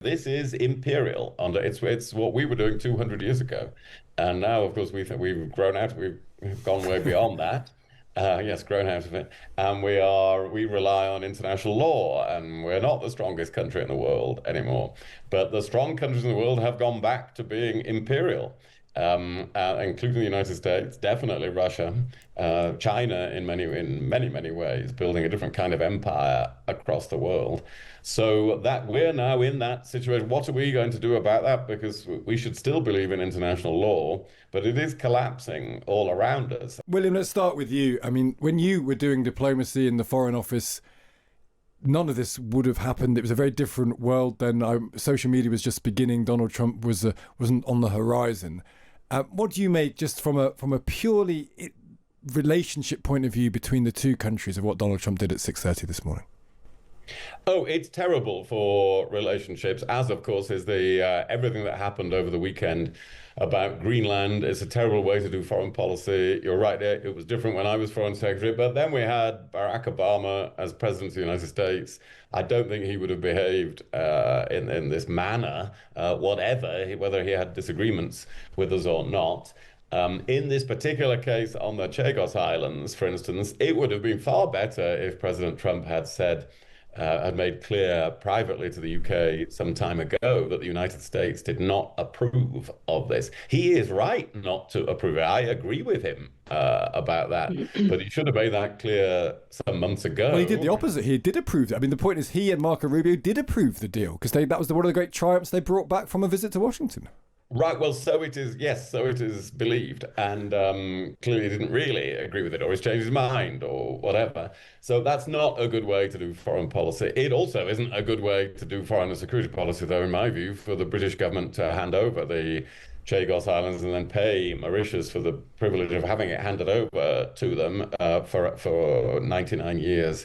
This is imperial under it's what we were doing 200 years ago, and now of course we've grown out, we've gone way beyond that. Yes, grown out of it, and we rely on international law, and we're not the strongest country in the world anymore. But the strong countries in the world have gone back to being imperial, including the United States, definitely Russia, China in many ways, building a different kind of empire across the world. So that we're now in that situation. What are we going to do about that? Because we should still believe in international law, but it is collapsing all around us. William, let's start with you. I mean, when you were doing diplomacy in the Foreign Office, none of this would have happened. It was a very different world then. Social media was just beginning. Donald Trump wasn't on the horizon. What do you make, just from a purely relationship point of view between the two countries, of what Donald Trump did at 6:30 this morning? Oh, it's terrible for relationships, as of course is the everything that happened over the weekend about Greenland. It's a terrible way to do foreign policy. You're right, it was different when I was Foreign Secretary, but then we had Barack Obama as President of the United States. I don't think he would have behaved in this manner, whether he had disagreements with us or not. In this particular case on the Chagos Islands, for instance, it would have been far better if President Trump had made clear privately to the UK some time ago that the United States did not approve of this. He is right not to approve it. I agree with him about that, but he should have made that clear some months ago. Well, he did the opposite. He did approve it. I mean, the point is, he and Marco Rubio did approve the deal, because that was one of the great triumphs they brought back from a visit to Washington. Right, well, so it is, yes, so it is believed, and clearly didn't really agree with it, or he's changed his mind, or whatever. So that's not a good way to do foreign policy. It also isn't a good way to do foreign and security policy, though, in my view, for the British government to hand over the Chagos Islands and then pay Mauritius for the privilege of having it handed over to them for 99 years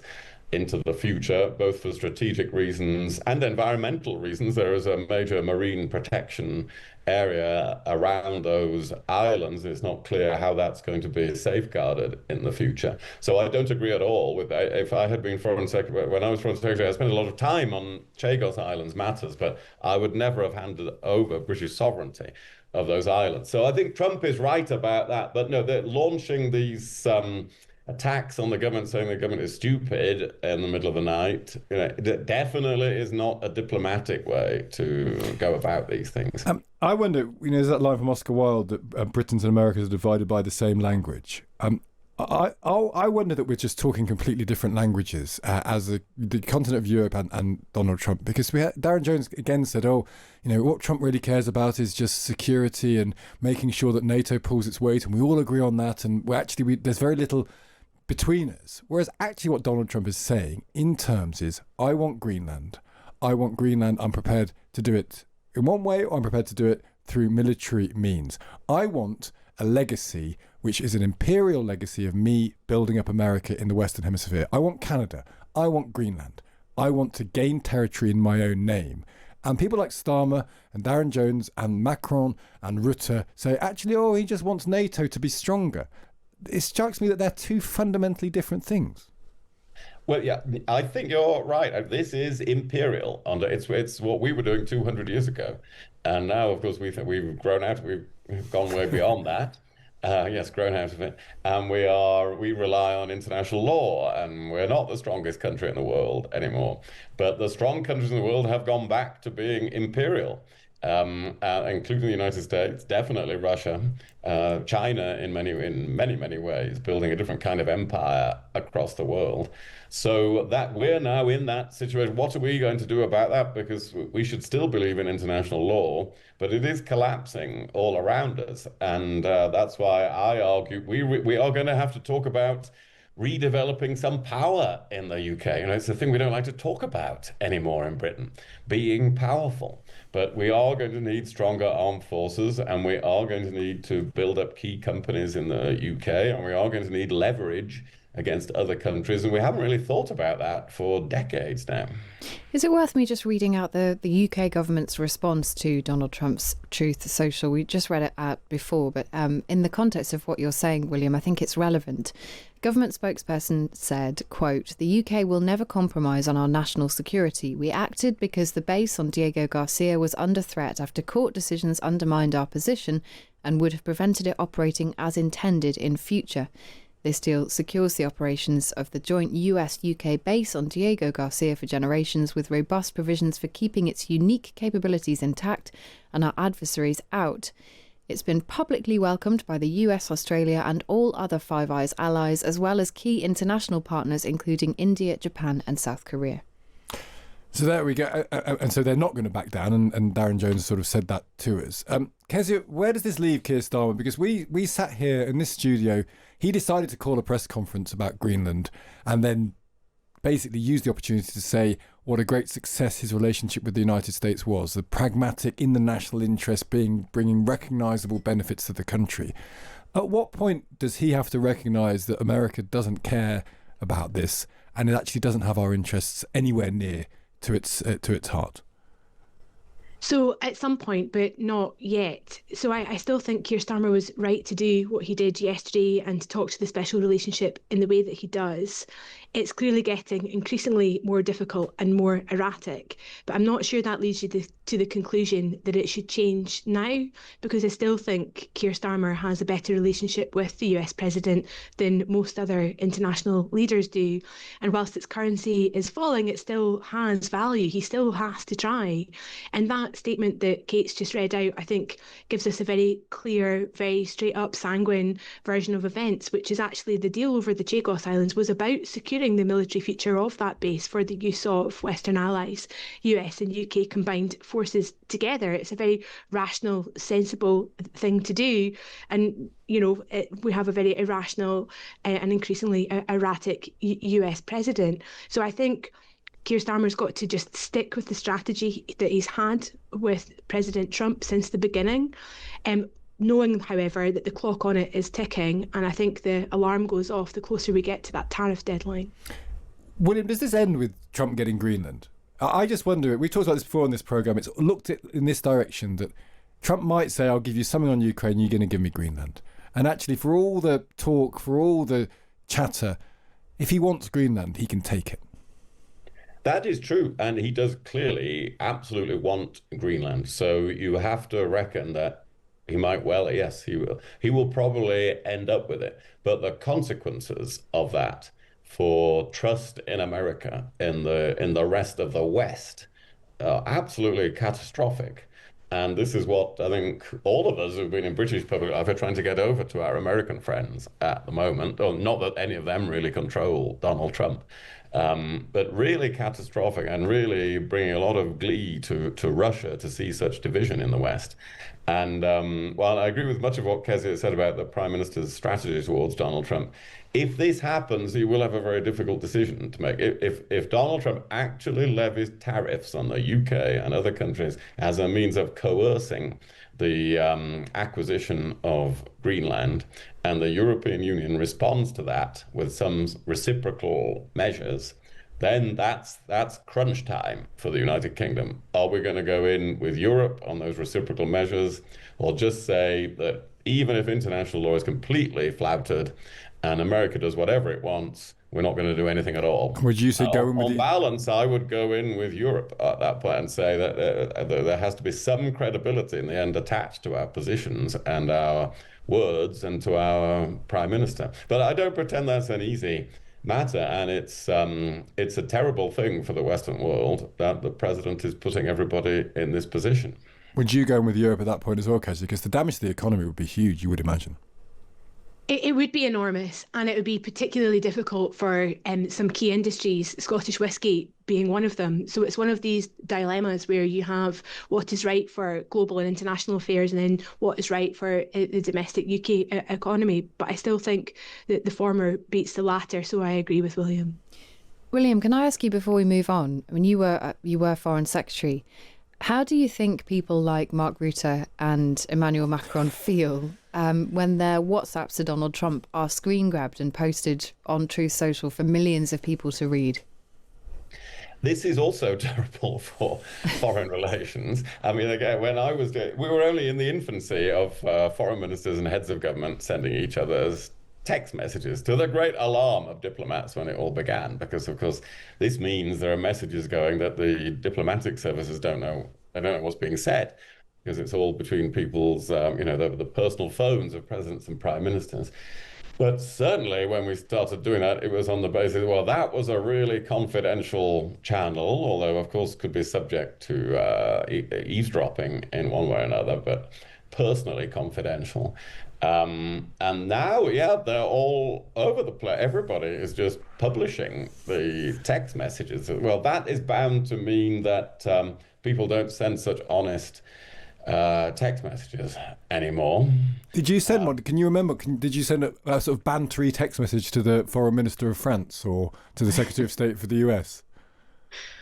into the future, both for strategic reasons and environmental reasons. There is a major marine protection area around those islands. It's not clear how that's going to be safeguarded in the future. So I don't agree at all with that. If I had been Foreign Secretary, when I was Foreign Secretary, I spent a lot of time on Chagos Islands matters, but I would never have handed over British sovereignty of those islands. So I think Trump is right about that. But no, they're launching these attacks on the government, saying the government is stupid in the middle of the night. It definitely is not a diplomatic way to go about these things. I wonder, is that line from Oscar Wilde that Britons and Americans are divided by the same language? I wonder that we're just talking completely different languages as the continent of Europe and Donald Trump, because Darren Jones again said, what Trump really cares about is just security and making sure that NATO pulls its weight, and we all agree on that, and there's very little between us. Whereas actually what Donald Trump is saying in terms is, I want Greenland. I'm prepared to do it in one way, or I'm prepared to do it through military means. I want a legacy which is an imperial legacy of me building up America in the Western Hemisphere. I want Canada. I want Greenland. I want to gain territory in my own name. And people like Starmer and Darren Jones and Macron and Rutte say, actually, he just wants NATO to be stronger. It strikes me that they're two fundamentally different things. Well, yeah, I think you're right. This is imperial it's what we were doing 200 years ago, and now, of course, we've grown out. We've gone way beyond that. Yes, grown out of it, and we rely on international law, and we're not the strongest country in the world anymore. But the strong countries in the world have gone back to being imperial. Including the United States, definitely Russia, China in many ways, building a different kind of empire across the world. So that we're now in that situation. What are we going to do about that? Because we should still believe in international law, but it is collapsing all around us, and that's why I argue we are going to have to talk about redeveloping some power in the UK. It's the thing we don't like to talk about anymore in Britain, being powerful. But we are going to need stronger armed forces, and we are going to need to build up key companies in the UK, and we are going to need leverage against other countries, and we haven't really thought about that for decades now. Is it worth me just reading out the UK government's response to Donald Trump's Truth Social? We just read it out before, but in the context of what you're saying, William, I think it's relevant. Government spokesperson said, quote, "The UK will never compromise on our national security. We acted because the base on Diego Garcia was under threat after court decisions undermined our position and would have prevented it operating as intended in future. This deal secures the operations of the joint US-UK base on Diego Garcia for generations, with robust provisions for keeping its unique capabilities intact and our adversaries out. It's been publicly welcomed by the US, Australia and all other Five Eyes allies, as well as key international partners, including India, Japan and South Korea." So there we go. And so they're not going to back down. And Darren Jones sort of said that to us. Kezia, where does this leave Kier Starmer? Because we sat here in this studio. He decided to call a press conference about Greenland and then basically used the opportunity to say what a great success his relationship with the United States was, the pragmatic, in the national interest, bringing recognisable benefits to the country. At what point does he have to recognise that America doesn't care about this and it actually doesn't have our interests anywhere near to its heart? So at some point, but not yet. So I still think Keir Starmer was right to do what he did yesterday and to talk to the special relationship in the way that he does. It's clearly getting increasingly more difficult and more erratic, but I'm not sure that leads you to the conclusion that it should change now, because I still think Keir Starmer has a better relationship with the US president than most other international leaders do. And whilst its currency is falling, it still has value. He still has to try. And that statement that Kate's just read out, I think, gives us a very clear, very straight up, sanguine version of events, which is actually the deal over the Chagos Islands was about securing the military future of that base for the use of Western allies, US and UK combined forces together. It's a very rational, sensible thing to do. And, you know, we have a very irrational and increasingly erratic US president. So I think Keir Starmer's got to just stick with the strategy that he's had with President Trump since the beginning, knowing, however, that the clock on it is ticking, and I think the alarm goes off the closer we get to that tariff deadline. William, does this end with Trump getting Greenland? I just wonder, we talked about this before on this programme, it's looked at in this direction that Trump might say, I'll give you something on Ukraine, you're going to give me Greenland. And actually, for all the talk, for all the chatter, if he wants Greenland, he can take it. That is true. And he does clearly absolutely want Greenland. So you have to reckon that he might well, yes, he will. He will probably end up with it. But the consequences of that for trust in America, in the rest of the West, are absolutely catastrophic. And this is what I think all of us who've been in British public life are trying to get over to our American friends at the moment. Or not that any of them really control Donald Trump, but really catastrophic and really bringing a lot of glee to Russia to see such division in the West. And while I agree with much of what Kezia said about the Prime Minister's strategy towards Donald Trump, if this happens, he will have a very difficult decision to make. If Donald Trump actually levies tariffs on the UK and other countries as a means of coercing the acquisition of Greenland, and the European Union responds to that with some reciprocal measures, then that's crunch time for the United Kingdom. Are we going to go in with Europe on those reciprocal measures, or just say that even if international law is completely flouted and America does whatever it wants, we're not going to do anything at all? Would you say go in with on balance, I would go in with Europe at that point and say that there has to be some credibility in the end attached to our positions and our words and to our Prime Minister. But I don't pretend that's an easy matter, and it's a terrible thing for the Western world that the president is putting everybody in this position. Would you go in with Europe at that point as well, Casey? Because the damage to the economy would be huge, you would imagine. It would be enormous, and it would be particularly difficult for some key industries, Scottish whisky being one of them. So it's one of these dilemmas where you have what is right for global and international affairs and then what is right for the domestic UK economy. But I still think that the former beats the latter, so I agree with William. William, can I ask you before we move on, when you were Foreign Secretary, how do you think people like Mark Rutte and Emmanuel Macron feel when their WhatsApps to Donald Trump are screen grabbed and posted on Truth Social for millions of people to read? This is also terrible for foreign relations. I mean, again, when I was doing, we were only in the infancy of foreign ministers and heads of government sending each other's text messages, to the great alarm of diplomats when it all began, because of course this means there are messages going that the diplomatic services don't know. They don't know what's being said, because it's all between people's, the personal phones of presidents and prime ministers. But certainly when we started doing that, it was on the basis, well, that was a really confidential channel, although of course could be subject to eavesdropping in one way or another, but personally confidential. And now, yeah, they're all over the place. Everybody is just publishing the text messages. Well, that is bound to mean that people don't send such honest text messages anymore. Did you send one? Can you remember? Did you send a sort of bantery text message to the Foreign Minister of France or to the Secretary of State for the US?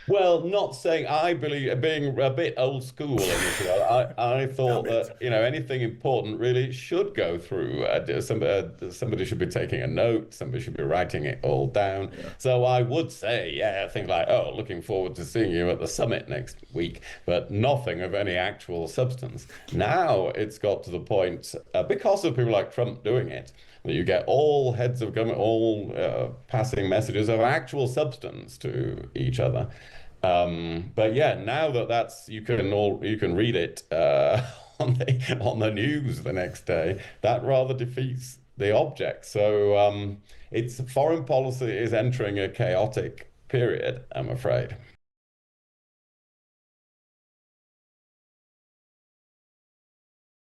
Well, not saying, I believe, being a bit old school in this, I thought that, anything important really should go through. Somebody should be taking a note, somebody should be writing it all down. Yeah. So I would say, things like, oh, looking forward to seeing you at the summit next week, but nothing of any actual substance. Now it's got to the point, because of people like Trump doing it, that you get all heads of government, all passing messages of actual substance to each other. But yeah, now that's you can read it on the news the next day. That rather defeats the object. So it's foreign policy is entering a chaotic period, I'm afraid.